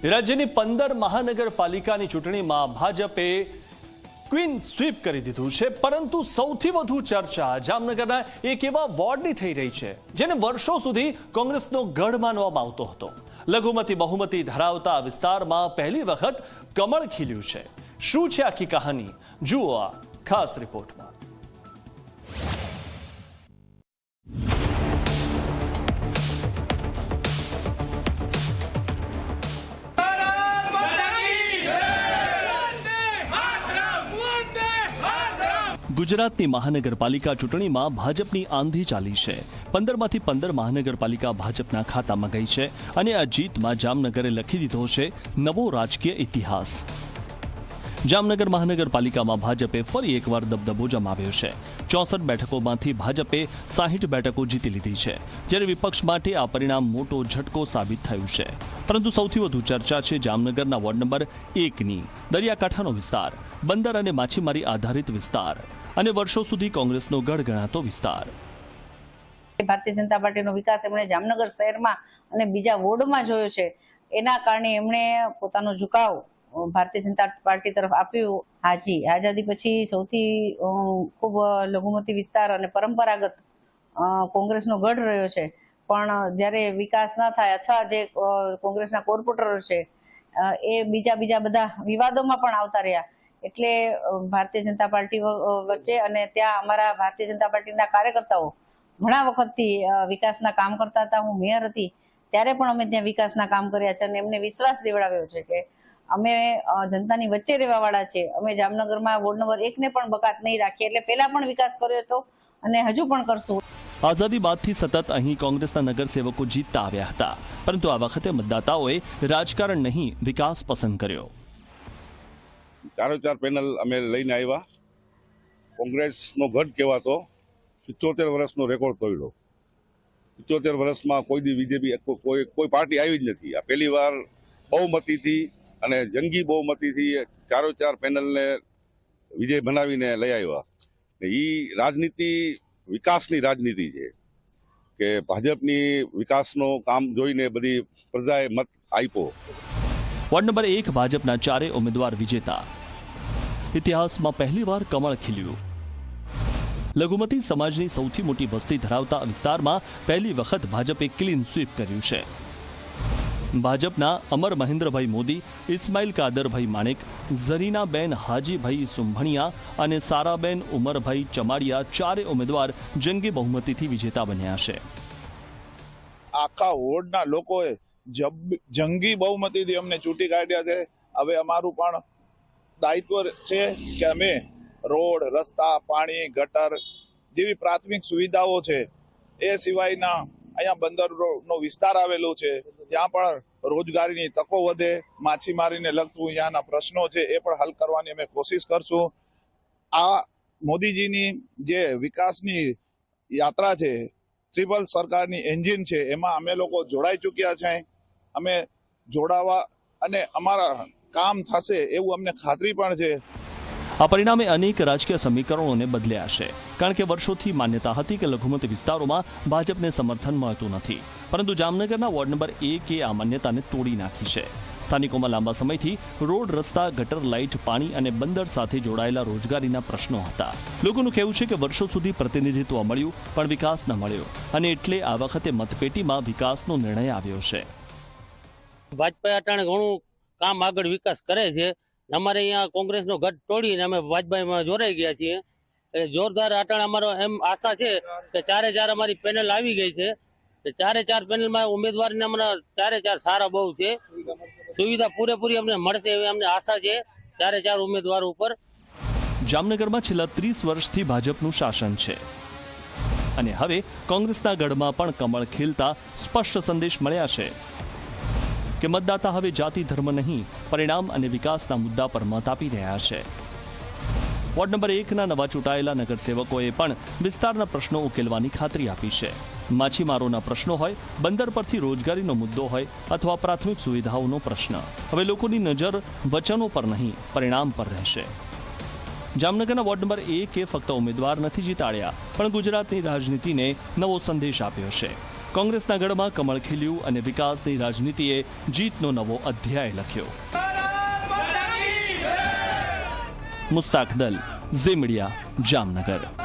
રાજ્યની 15 મહાનગરપાલિકાની ચૂંટણીમાં ભાજપે ક્વીન સ્વીપ કરી દીધું છે, પરંતુ સૌથી વધુ ચર્ચા જામનગરના એક એવા વોર્ડની થઈ રહી છે જેને વર્ષો સુધી કોંગ્રેસનો ગઢ માનવામાં આવતો હતો. લઘુમતી બહુમતી ધરાવતા આ વિસ્તારમાં પહેલી વખત કમળ ખીલ્યું છે. શું છે આખી કહાની, જુઓ આ ખાસ રિપોર્ટમાં. ગુજરાતની મહાનગરપાલિકા ચૂંટણીમાં ભાજપની આંધી ચાલી છે. 15માંથી 15 મહાનગરપાલિકા ભાજપના ખાતામાં ગઈ છે અને આ જીતમાં જામનગરે લખી દીધો છે નવો રાજકીય ઇતિહાસ. જામનગર મહાનગરપાલિકામાં ભાજપે ફરી એકવાર દબદબો જમાવ્યો છે. 64 બેઠકોમાંથી ભાજપે 60 બેઠકો જીતી લીધી છે, જ્યારે વિપક્ષ માટે આ પરિણામ મોટો ઝટકો સાબિત થયું છે. પરંતુ સૌથી વધુ ચર્ચા છે જામનગરના વોર્ડ નંબર 1ની. દરિયાકાંઠાનો વિસ્તાર, બંદર અને માછીમારી આધારિત વિસ્તાર અને વર્ષો સુધી કોંગ્રેસનો ગઢ ગણાતો વિસ્તાર. ભારતીય જનતા પાર્ટીનો વિકાસ એમણે જામનગર શહેરમાં અને બીજા વોર્ડમાં જોયો છે. એના કારણે એમણે પોતાનો ઝુકાવ ભારતીય જનતા પાર્ટી તરફ આપ્યું. આઝાદી પછી સૌથી ખૂબ લઘુમતી વિસ્તાર અને પરંપરાગત કોંગ્રેસનો ગઢ રહ્યો છે. પણ જ્યારે વિકાસ ના થાય અથવા જે કોંગ્રેસના કોર્પોરેટરો છે એ બીજા બધા વિવાદોમાં પણ આવતા રહ્યા, એટલે ભારતીય જનતા પાર્ટી વચ્ચે અને ત્યાં અમારા ભારતીય જનતા પાર્ટીના કાર્યકર્તાઓ ઘણા વખતથી વિકાસના કામ કરતા હતા. હું મેયર હતી ત્યારે પણ અમે ત્યાં વિકાસના કામ કર્યા છે અને એમને વિશ્વાસ દેવડાવ્યો છે કે અમે જનતાની વચ્ચે રહેવા વાળા છે. અમે જામનગરમાં વોર્ડ નંબર 1ને પણ બકાત નહીં રાખીએ, એટલે પહેલા પણ વિકાસ કર્યો હતો અને હજુ પણ કરશું. આઝાદી બાદથી સતત અહીં કોંગ્રેસના નગરસેવકો જીતતા આવ્યા હતા, પરંતુ આ વખતે મતદાતાઓએ રાજકારણ નહીં વિકાસ પસંદ કર્યો. 4 પેનલ અમે લઈને આવ્યા. કોંગ્રેસનો ગઢ કહેવાતો 77 વર્ષનો રેકોર્ડ તોડ્યો. 77 વર્ષમાં કોઈ દી બીજેપી કોઈ પાર્ટી આવી જ નથી. આ પહેલી વાર બહુમતીથી અને જંગી બહુમતીથી 4 પેનલને વિજય બનાવીને લઈ આવ્યા. એ રાજનીતિ વિકાસની રાજનીતિ છે કે ભાજપની વિકાસનો કામ જોઈને બધી પ્રજાએ મત આપ્યો. વોર્ડ નંબર 1 ભાજપના 4 ઉમેદવાર વિજેતા. ઇતિહાસમાં પહેલીવાર કમળ ખીલ્યું. લઘુમતી સમાજની સૌથી મોટી વસ્તી ધરાવતા વિસ્તારમાં પહેલી વખત ભાજપે ક્લીન સ્વીપ કર્યું છે. ભાજપના અમર મહેન્દ્રભાઈ મોદી, ઇસ્માઇલ કાદરભાઈ માણેક, ઝરીનાબેન હાજીભાઈ સુંભણિયા અને સારાબેન ઉમરભાઈ ચમાડિયા 4 ઉમેદવાર જંગી બહુમતીથી વિજેતા બન્યા છે. આખા વોર્ડના લોકોએ જંગી બહુમતીથી અમને ચૂંટી કાઢ્યા છે. હવે અમારું પણ દાયિત્વ છે કે અમે રોડ, રસ્તા, પાણી, ગટર જેવી પ્રાથમિક સુવિધાઓ છે, એ સિવાયના અહીંયા બંદરનો વિસ્તાર આવેલો છે, ત્યાં પણ રોજગારીની તકો વધે, માછીમારીને લગતું અહીંયાના પ્રશ્નો છે એ પણ હલ કરવાની અમે કોશિશ કરશું. આ મોદીજીની જે વિકાસની યાત્રા છે, ટ્રિપલ સરકારની એન્જિન છે, એમાં અમે લોકો જોડાઈ ચૂક્યા છે. અમે જોડાવા અને અમારા કામ થશે એવું અમને ખાતરી પણ છે. આ પરિણામે અનેક રાજકીય સમીકરણોને બદલ્યા છે, કારણ કે વર્ષોથી માન્યતા હતી કે લઘુમતી વિસ્તારોમાં ભાજપને સમર્થન મળતું નથી, પરંતુ જામનગરના વોર્ડ નંબર 1 આ માન્યતાને તોડી નાખી છે. સ્થાનિકોમાં લાંબા સમયથી રોડ, રસ્તા, ગટર, લાઇટ, પાણી અને બંદર સાથે જોડાયેલા રોજગારીના પ્રશ્નો હતા. લોકોનું કહેવું છે કે વર્ષો સુધી પ્રતિનિધિત્વ મળ્યું પણ વિકાસ ન મળ્યો, અને એટલે આ વખતે મતપેટીમાં વિકાસનો નિર્ણય આવ્યો છે. ભાજપા અટાણે ઘણું કામ આગળ વિકાસ કરે છે. અમારે અહીંયા કોંગ્રેસનો ગઢ તોડીને અમે ભાજપામાં જોડાઈ ગયા છીએ. જોરદાર અટાણે અમારો એમ આશા છે કે 4 અમારી પેનલ આવી ગઈ છે. 4 પેનલમાં ઉમેદવારને અમારા 4 સારા બહુ છે. સુવિધા પૂરેપૂરી અમને મળશે એવી અમને આશા છે 4 ઉમેદવારો ઉપર. જામનગરમાં છેલ્લા 30 વર્ષથી ભાજપનું શાસન છે અને હવે કોંગ્રેસના ગઢમાં પણ કમળ ખીલતા સ્પષ્ટ સંદેશ મળ્યા છે કે મતદાતા હવે જાતિ, ધર્મ નહીં, પરિણામ અને વિકાસના મુદ્દા પર મત આપી રહ્યા છે. વોર્ડ નંબર 1ના નવા ચૂંટાયેલા નગરસેવકોએ પણ વિસ્તારના પ્રશ્નો ઉકેલવાની ખાતરી આપી છે. માછીમારોના પ્રશ્નો હોય, બંદર પરથી રોજગારીનો મુદ્દો હોય અથવા પ્રાથમિક સુવિધાઓનો પ્રશ્ન, હવે લોકોની નજર વચનો પર નહીં, પરિણામ પર રહેશે. જામનગરના વોર્ડ નંબર 1 ફક્ત ઉમેદવાર નથી જીતાડ્યા, પણ ગુજરાતની રાજનીતિને નવો સંદેશ આપ્યો છે. કોંગ્રેસના ગઢમાં કમળ ખીલ્યું અને વિકાસની રાજનીતિએ જીતનો નવો અધ્યાય લખ્યો. મુસ્તાક દલ, ઝી મીડિયા, જામનગર.